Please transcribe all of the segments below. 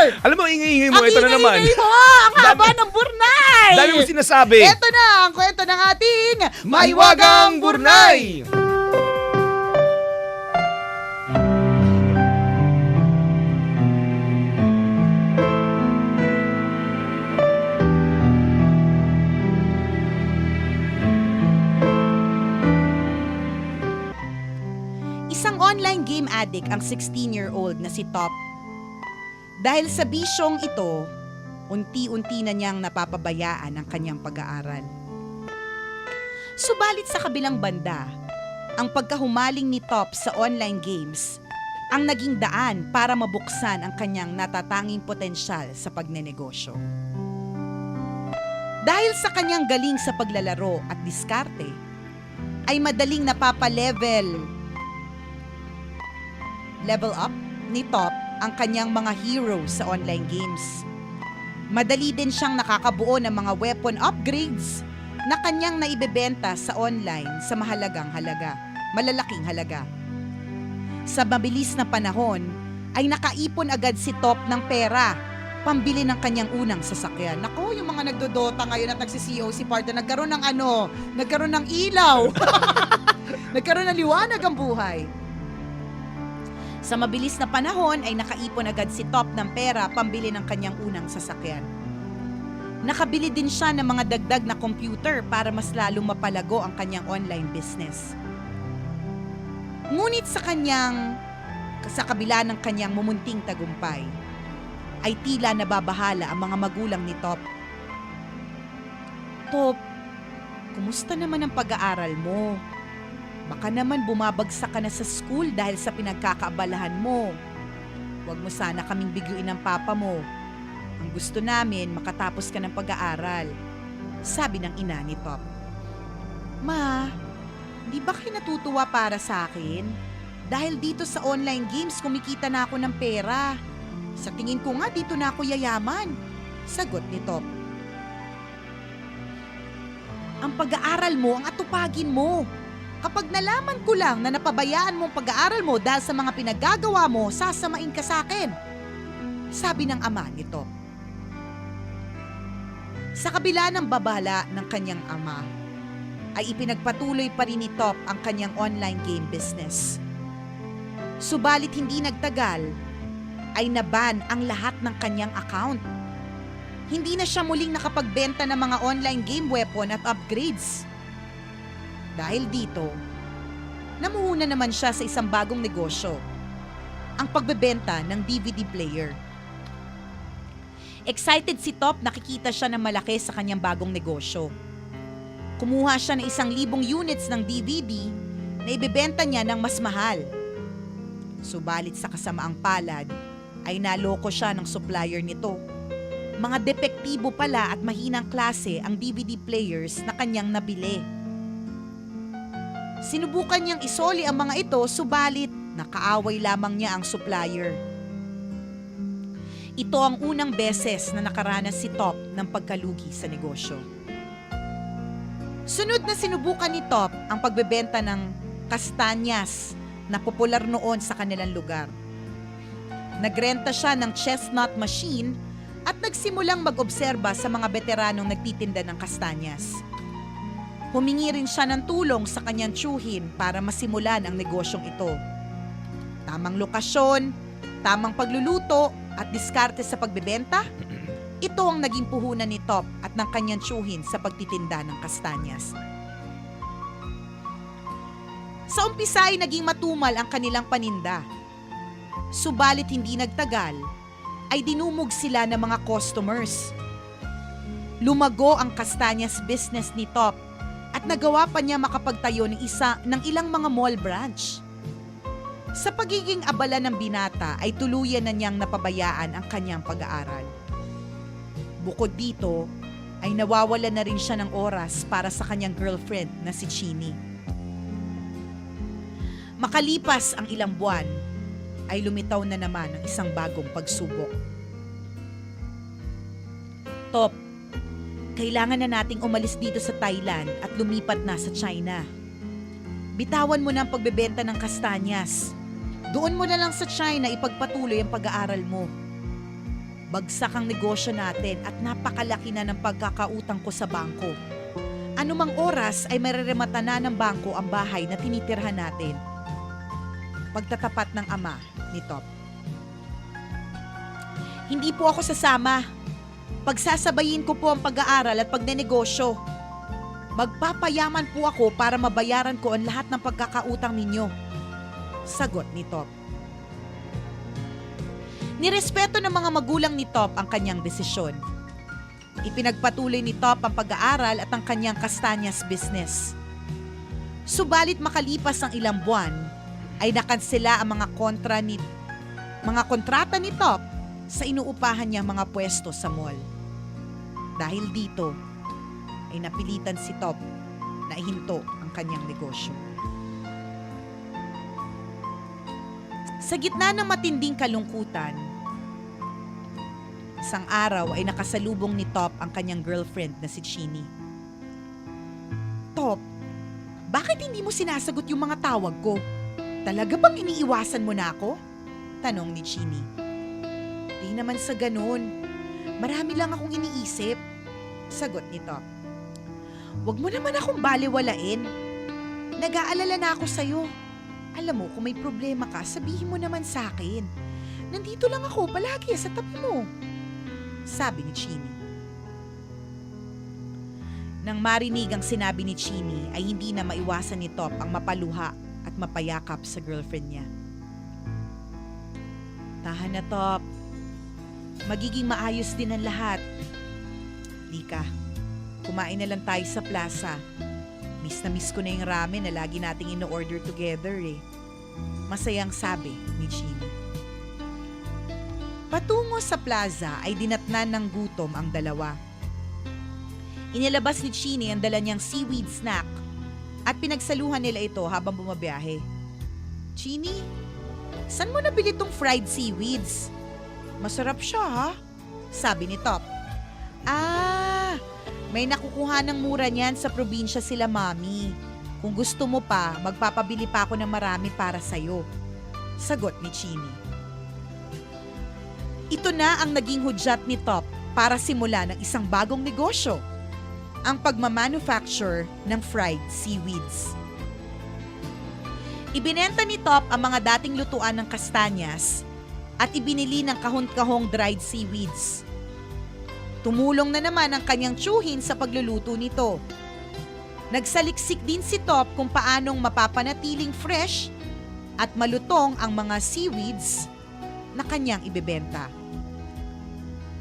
Alam mo, ingay-ingay mo. Ito na naman. Ang ingay mo! Ang haba ng burnay! Dami mo sinasabi. Ito na ang kwento ng ating Mahiwagang Burnay! Isang online game addict ang 16-year-old na si Top. Dahil sa bisyong ito, unti-unti na niyang napapabayaan ang kanyang pag-aaral. Subalit sa kabilang banda, ang pagkahumaling ni Top sa online games ang naging daan para mabuksan ang kanyang natatanging potensyal sa pagnenegosyo. Dahil sa kanyang galing sa paglalaro at diskarte, ay madaling level up ni Top ang kanyang mga heroes sa online games. Madali din siyang nakakabuo ng mga weapon upgrades na kanyang naibebenta sa online sa malalaking halaga. Sa mabilis na panahon, ay nakaipon agad si Top ng pera, pambili ng kanyang unang sasakyan. Nako, yung mga nagdodota ngayon at nagsi-COC party, nagkaroon ng ilaw. Nagkaroon ng liwanag ang buhay. Sa mabilis na panahon ay nakaipon agad si Top ng pera pambili ng kanyang unang sasakyan. Nakabili din siya ng mga dagdag na computer para mas lalong mapalago ang kanyang online business. Ngunit sa kabila ng kanyang mumunting tagumpay, ay tila nababahala ang mga magulang ni Top. Top, kumusta naman ang pag-aaral mo? Baka naman bumabagsak ka na sa school dahil sa pinagkakaabalahan mo. Huwag mo sana kaming biguin ng papa mo. Ang gusto namin, makatapos ka ng pag-aaral. Sabi ng ina ni Top. Ma, di ba kayo natutuwa para sa akin? Dahil dito sa online games, kumikita na ako ng pera. Sa tingin ko nga, dito na ako yayaman. Sagot ni Top. Ang pag-aaral mo, ang atupagin mo. Kapag nalaman ko lang na napabayaan mong pag-aaral mo dahil sa mga pinagagawa mo, sasamain ka sa akin. Sabi ng ama ni Top. Sa kabila ng babala ng kanyang ama, ay ipinagpatuloy pa rin ni Top ang kanyang online game business. Subalit hindi nagtagal, ay naban ang lahat ng kanyang account. Hindi na siya muling nakapagbenta ng mga online game weapon at upgrades. Dahil dito, namuhuna naman siya sa isang bagong negosyo, ang pagbebenta ng DVD player. Excited si Top, nakikita siya na malaki sa kanyang bagong negosyo. Kumuha siya ng 1,000 units ng DVD na ibebenta niya ng mas mahal. Subalit sa kasamaang palad, ay naloko siya ng supplier nito. Mga depektibo pala at mahinang klase ang DVD players na kanyang nabili. Sinubukan niyang isoli ang mga ito, subalit nakaaway lamang niya ang supplier. Ito ang unang beses na nakaranas si Top ng pagkalugi sa negosyo. Sunod na sinubukan ni Top ang pagbebenta ng kastanyas na popular noon sa kanilang lugar. Nagrenta siya ng chestnut machine at nagsimulang mag-obserba sa mga veteranong nagtitinda ng kastanyas. Humingi rin siya ng tulong sa kanyang tiyuhin para masimulan ang negosyong ito. Tamang lokasyon, tamang pagluluto at diskarte sa pagbebenta, ito ang naging puhunan ni Top at ng kanyang tiyuhin sa pagtitinda ng kastanyas. Sa umpisa ay naging matumal ang kanilang paninda. Subalit hindi nagtagal, ay dinumog sila ng mga customers. Lumago ang kastanyas business ni Top at nagawa pa niya makapagtayo ng ilang mga mall branch. Sa pagiging abala ng binata ay tuluyan na niyang napabayaan ang kanyang pag-aaral. Bukod dito, ay nawawala na rin siya ng oras para sa kanyang girlfriend na si Chini. Makalipas ang ilang buwan, ay lumitaw na naman ang isang bagong pagsubok. Top, kailangan na nating umalis dito sa Thailand at lumipat na sa China. Bitawan mo na ang pagbebenta ng kastanyas. Doon mo na lang sa China ipagpatuloy ang pag-aaral mo. Bagsak ang negosyo natin at napakalaki na ng pagkakautang ko sa bangko. Anumang oras ay mareremata na ng bangko ang bahay na tinitirhan natin. Pagtatapat ng ama ni Top. Hindi po ako sasama. Pagsasabayin ko po ang pag-aaral at pagnenegosyo. Magpapayaman po ako para mabayaran ko ang lahat ng pagkakautang ninyo. Sagot ni Top. Nirespeto ng mga magulang ni Top ang kanyang desisyon. Ipinagpatuloy ni Top ang pag-aaral at ang kanyang kastanyas business. Subalit makalipas ang ilang buwan, ay nakansela ang mga kontrata ni Top sa inuupahan niyang mga pwesto sa mall. Dahil dito, ay napilitan si Top na ihinto ang kanyang negosyo. Sa gitna ng matinding kalungkutan, isang araw ay nakasalubong ni Top ang kanyang girlfriend na si Chini. Top, bakit hindi mo sinasagot yung mga tawag ko? Talaga bang iniiwasan mo na ako? Tanong ni Chini. Di naman sa ganun. Marami lang akong iniisip. Sagot ni Top. Huwag mo naman akong baliwalain. Nag-aalala na ako sa'yo. Alam mo, kung may problema ka, sabihin mo naman sa akin. Nandito lang ako palagi sa tabi mo. Sabi ni Chini. Nang marinig ang sinabi ni Chini ay hindi na maiwasan ni Top ang mapaluha at mapayakap sa girlfriend niya. Tahan na, Top. Magiging maayos din ang lahat. Lika, kumain na lang tayo sa plaza. Miss na miss ko na yung ramen na lagi nating ino-order together eh. Masayang sabi ni Chini. Patungo sa plaza ay dinatnan ng gutom ang dalawa. Inilabas ni Chini ang dala niyang seaweed snack at pinagsaluhan nila ito habang bumabiyahe. Chini, saan mo nabili tong fried seaweeds? Masarap siya ha? Sabi ni Top. May nakukuha ng mura niyan sa probinsya sila mami. Kung gusto mo pa, magpapabili pa ako ng marami para sa'yo. Sagot ni Chini. Ito na ang naging hudyat ni Top para simula ng isang bagong negosyo, ang pagmamanufacture ng fried seaweeds. Ibinenta ni Top ang mga dating lutuan ng kastanyas at ibinili ng kahon-kahong dried seaweeds. Tumulong na naman ang kanyang tiyuhin sa pagluluto nito. Nagsaliksik din si Top kung paanong mapapanatiling fresh at malutong ang mga seaweeds na kanyang ibebenta.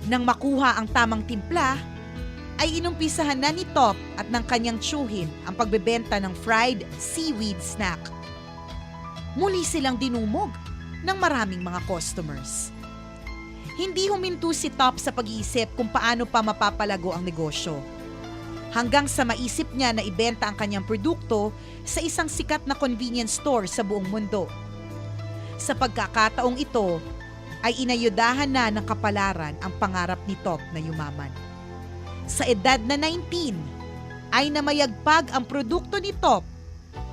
Nang makuha ang tamang timpla, ay inumpisahan na ni Top at ng kanyang tiyuhin ang pagbebenta ng fried seaweed snack. Muli silang dinumog ng maraming mga customers. Hindi huminto si Top sa pag-iisip kung paano pa mapapalago ang negosyo. Hanggang sa maisip niya na ibenta ang kanyang produkto sa isang sikat na convenience store sa buong mundo. Sa pagkakataong ito, ay inayudahan na ng kapalaran ang pangarap ni Top na yumaman. Sa edad na 19, ay namayagpag ang produkto ni Top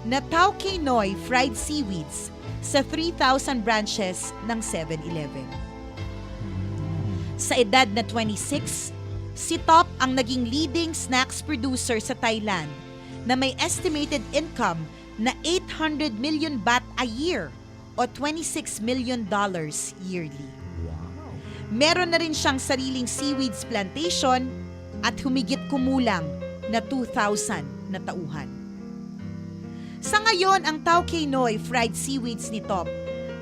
na Tauke Noi Fried Seaweeds sa 3,000 branches ng 7-Eleven. Sa edad na 26, si Top ang naging leading snacks producer sa Thailand na may estimated income na 800 million baht a year o $26 million yearly. Wow. Meron na rin siyang sariling seaweeds plantation at humigit kumulang na 2,000 na tauhan. Sa ngayon, ang Tauke Noi fried seaweeds ni Top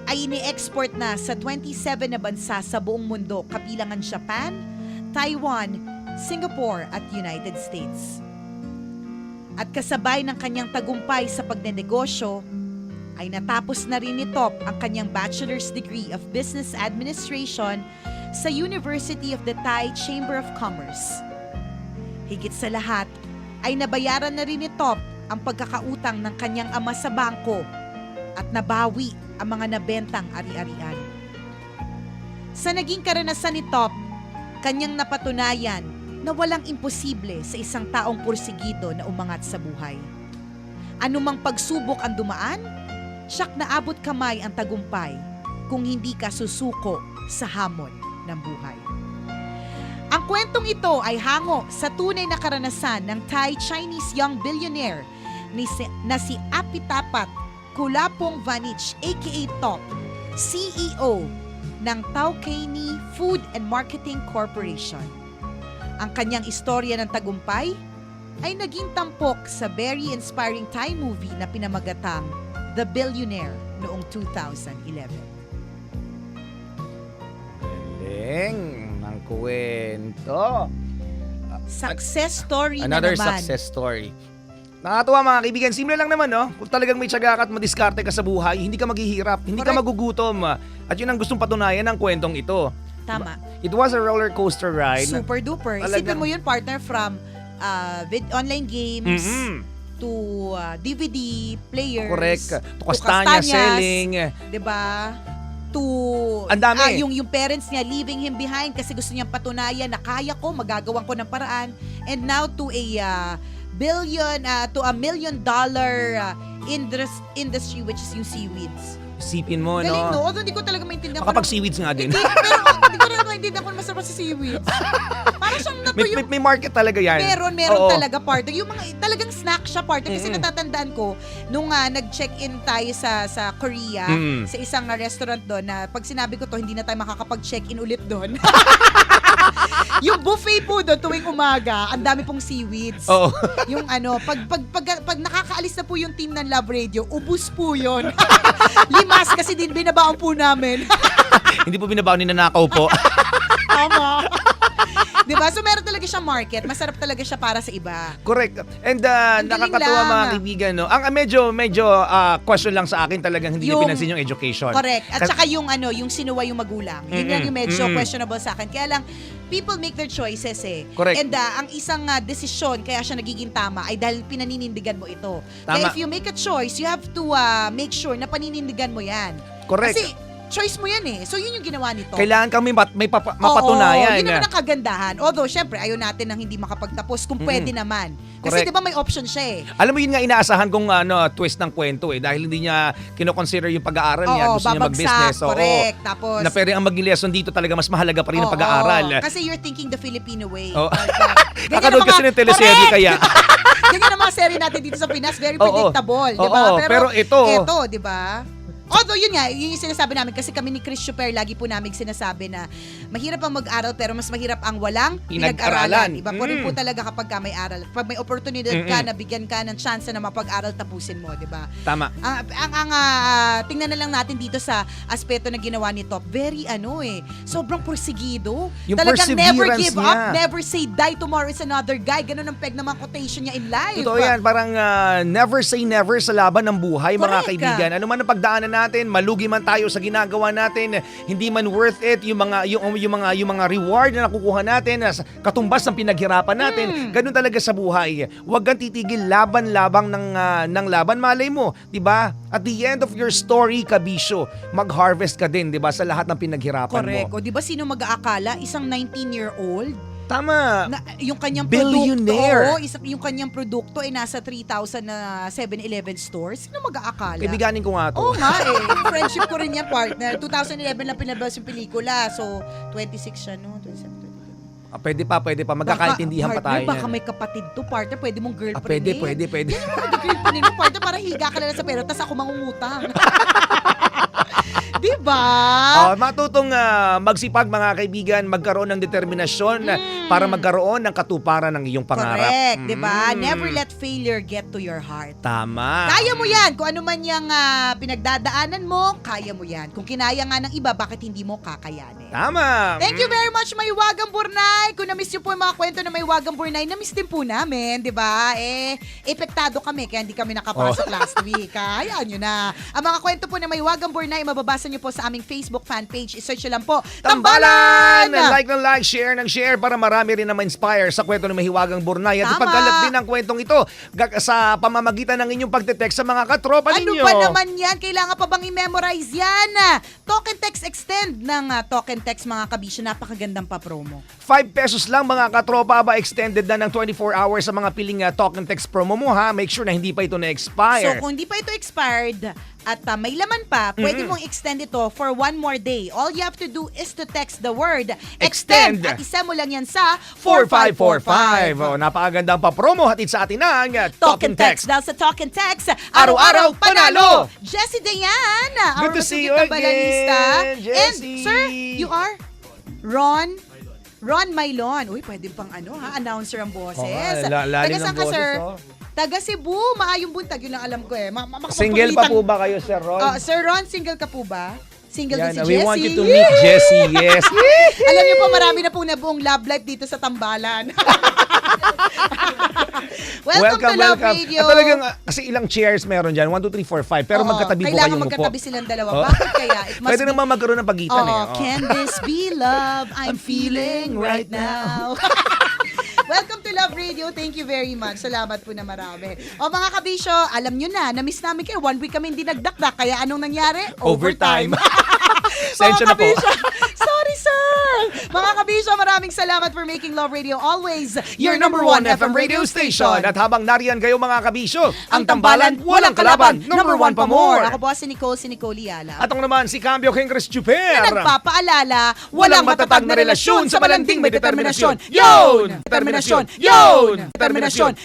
ay ini-export na sa 27 na bansa sa buong mundo kabilang ang Japan, Taiwan, Singapore at United States. At kasabay ng kanyang tagumpay sa pagnenegosyo, ay natapos na rin ni Top ang kanyang Bachelor's degree of Business Administration sa University of the Thai Chamber of Commerce. Higit sa lahat, ay nabayaran na rin ni Top ang pagkakautang ng kanyang ama sa bangko at nabawi ang mga nabentang ari-arian. Sa naging karanasan ni Top, kanyang napatunayan na walang imposible sa isang taong pursigido na umangat sa buhay. Anumang pagsubok ang dumaan, siyak naabot kamay ang tagumpay kung hindi ka susuko sa hamon ng buhay. Ang kwentong ito ay hango sa tunay na karanasan ng Thai-Chinese young billionaire na si Apitapat Kulapong Vanich aka Top, CEO ng Taukeini Food and Marketing Corporation. Ang kanyang istorya ng tagumpay ay naging tampok sa very inspiring Thai movie na pinamagatang The Billionaire noong 2011. Galing ng kwento. Success story Another na naman. success story. Nakakatuwa mga kaibigan. Simple lang naman, no? Kung talagang may tiyaga ka at madiskarte ka sa buhay, hindi ka maghihirap, hindi ka Correct. magugutom. At yun ang gustong patunayan ng kwentong ito. Tama. It was a roller coaster ride. Super duper. Talagang- Isipin mo yun, partner, from online games to DVD players. Correct. To to kastanya Castañas, selling. 'di ba? To Ang dami. yung parents niya leaving him behind kasi gusto niyang patunayan na kaya ko, magagawan ko ng paraan. And now to a $1 million industry which is yung seaweeds. Sipin mo, Galing, no? no? Although hindi ko talaga maintindihan Makapag seaweeds nga din. Hindi, pero hindi ko talaga maintindihan kung masarap sa seaweeds. Parang siyang May market talaga yan. Meron Oo. talaga, partner. Yung mga talagang snack siya, partner. Kasi natatandaan ko nung nag-check-in tayo sa Korea, sa isang restaurant doon na pag sinabi ko to, hindi na tayo makakapag-check-in ulit doon. Yung buffet po doon tuwing umaga, ang dami pong seaweeds. Oo. Yung pag nakakaalis na po yung team ng Love Radio, ubus po yun. Limas kasi din binabaon po namin. Hindi po binabaw ni nanakaw po. Tama. Diba? So meron talaga siyang market. Masarap talaga siya para sa iba. Correct. And Ang galing nakakatuwa lang. mga kaibigan, no? Ang medyo question lang sa akin talagang hindi niya Yung- pinansin yung education. Correct. At Kasi- saka yung yung sinuwa yung magulang. Yun lang yung medyo questionable sa akin. Kaya lang, people make their choices eh. Correct. And ang isang desisyon, kaya siya nagiging tama, ay dahil pinaninindigan mo ito. Tama. Kaya if you make a choice, you have to make sure na paninindigan mo yan. Correct. Kasi choice mo yan eh. So yun yung ginawa nito. Kailangan kami may Oo, mapatunayan. yun naman ang kagandahan. Although, syempre, ayaw natin ng hindi makapagtapos kung pwede naman. Kasi Correct. di ba may option siya eh. Alam mo yun nga inaasahan kong twist ng kwento eh dahil hindi niya kino-consider yung pag-aaral niya, gusto niya mag-business. Oo. Correct. Tapos, Na pwede ang maging lesson dito talaga mas mahalaga pa rin ang oo, pag-aaral. Kasi you're thinking the Filipino way. Oo. Ganyan Nakanood ang kasi mga- ng teleserye Correct! kaya. Ganyan ang mga serye natin dito sa Pinas, very Oo. predictable, di ba? Oo, pero ito- di ba? Although yun nga, yun yung sinasabi namin kasi kami ni Chris Super lagi po namin sinasabi na mahirap ang mag-aral pero mas mahirap ang walang Pinag-aralan. pinag-aralan. Iba po rin po talaga kapag ka may aral. Pag may oportunidad ka na bigyan ka ng chance na mapag-aral, tapusin mo, di ba? Tama. Tingnan na lang natin dito sa aspeto na ginawa ni Top. Very sobrang porsigido. Yung Talagang never perseverance give niya. up, never say die, tomorrow is another guy. Ganun ang peg ng mga quotation niya in life. Totoo yan. Parang never say never sa laban ng buhay, mga Correct. kaibigan. Ano man ang pagdaanan natin, malugi man tayo sa ginagawa natin, hindi man worth it yung mga reward na nakukuha natin, katumbas ng pinaghirapan natin. Ganun talaga sa buhay. Huwag kang titigil laban-labang ng laban. Malay mo, 'di ba? At the end of your story, kabisyo, mag-harvest ka din, 'di ba, sa lahat ng pinaghirapan Correct. mo. O, di ba sino mag-aakala? Isang 19-year-old Tama. na yung kanyang Billionaire. produkto, yung kanyang produkto ay nasa 3,000 na 7-Eleven stores. Sino mag-aakala? Kaibiganin ko nga to. Oo nga eh. Friendship ko rin yan, partner. 2011 lang pinabas yung pelikula. So, 26 siya, no? 27, 28. Pwede pa. Magkakaintindihan pa tayo. Baka niyan. may kapatid to, partner. Pwede mong girlfriend Pwede. Yan yung mga girlfriend mo, partner. Para higa ka na lang sa pera, tas ako mangungutang. Diba? Matutong magsipag mga kaibigan, magkaroon ng determinasyon para magkaroon ng katuparan ng iyong pangarap. Correct, diba? Never let failure get to your heart. Tama. Kaya mo yan. Kung ano man yung pinagdadaanan mo, kaya mo yan. Kung kinaya nga ng iba, bakit hindi mo kakayanin? Tama. Thank you very much, Maywagang Burnay. Kung na-miss nyo po yung mga kwento ng Maywagang Burnay, na-miss din po namin, di ba? Epektado kami, kaya hindi kami nakapasok last week. Hayaan nyo na. Ang mga kwento po ng Maywagang Burnay, mababasa nyo po sa aming Facebook fan page. I-search nyo lang po, Tambalan! Like, share ng share para marami rin na ma-inspire sa kwento ng Mahiwagang Burnay. At Tama. ipagkalat din ang kwentong ito sa pamamagitan ng inyong pagte-text sa mga katropa Ano ninyo. ba naman yan? Kailangan pa bang i-memorize yan? Token text extend ng token text mga kabisyo. Napakagandang pa-promo. 5 pesos lang mga katropa ba extended na ng 24 hours sa mga piling talk and text promo mo ha. Make sure na hindi pa ito So na-expire. kung hindi pa ito expired, at may laman pa, pwede mong extend ito for one more day. All you have to do is to text the word extend at isa mo lang yan sa 4545. Oh, napakagandang pa-promo hatid sa atin ng Talk and Text. Dahil sa Talk and Text, Araw-araw panalo! Jessie Dayan, Good our to see you Masugita again, Balanista. And Jessie. sir, you are Ron Mailon. Uy, pwede pang announcer ang boses. Lalim Taga ng saan ka, boses, sir? oh. Taga Cebu, Maayong Buntag, yun ang alam ko eh. Single pa po ba kayo, Sir Ron? Sir Ron, single ka po ba? Single din si we Jessie. want you to meet Jessie, yes. Alam niyo po, marami na pong nabuong love life dito sa Tambalan. Welcome to Love Radio. At talagang, kasi ilang chairs meron dyan. 1, 2, 3, 4, 5. Pero Oo, magkatabi po kailangan kayong magkatabi upo. silang dalawa. Oo. Bakit kaya? It must Pwede be... naman magkaroon ng pagitan eh. Oo. Can this be love I'm feeling right now? Welcome to Love Radio. Thank you very much. Salamat po na marami. O mga kabisyo, alam nyo na-miss namin kayo. 1 week kami hindi nagdakdak. Kaya anong nangyari? Overtime. Mga Sensya na po. kabisyo, sorry sir! Mga kabisyo, maraming salamat for making Love Radio always Your number 1 FM radio station. At habang nariyan kayo mga kabisyo, ang tambalan, walang kalaban. Number 1 pa more. Ako po si Nicole Yala. At ako naman si Cambio Kengres Chuper. Nagpapaalala, walang matatag na relasyon sa malanding may determinasyon. Yun! Determinasyon! Yun! Determinasyon!